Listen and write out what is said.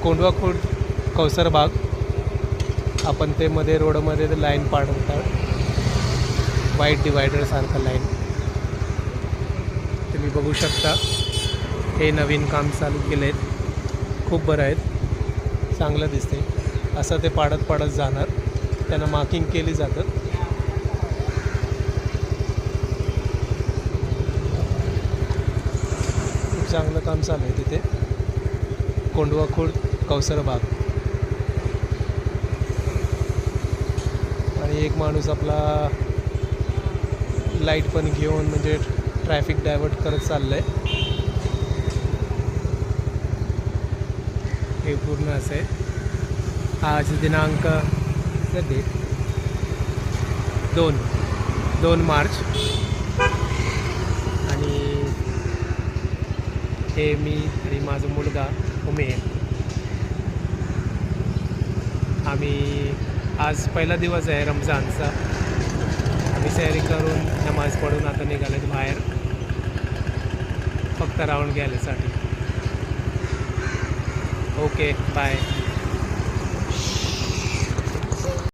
कोंडवा खुर्द कौसरबाग. आपण ते मध्ये रोडमध्ये ते लाईन पाडवतात, वाईट डिवायडर सारखं लाईन तुम्ही बघू शकता. हे नवीन काम चालू केले आहेत, खूप बरं आहेत, चांगलं दिसते. असं ते पाडत जाणार, त्यांना मार्किंग केली जातं. खूप चांगलं काम चालू आहे तिथे कोंडवा खुर्द कौसरबाग. आणि एक माणूस आपला लाईट पण घेऊन म्हणजे ट्रॅफिक डायव्हर्ट करत चाललं आहे. हे पूर्ण असं आहे. आज दिनांक डेट 2 मार्च. आणि हे मी आणि माझा मुलगा उमेर, आम्ही आज पहिला दिवस आहे रमजानचा. आम्ही सैरी करून नमाज पढून आता निघालेत बाहेर, फक्त राऊंड घ्यायसाठी. Okay bye.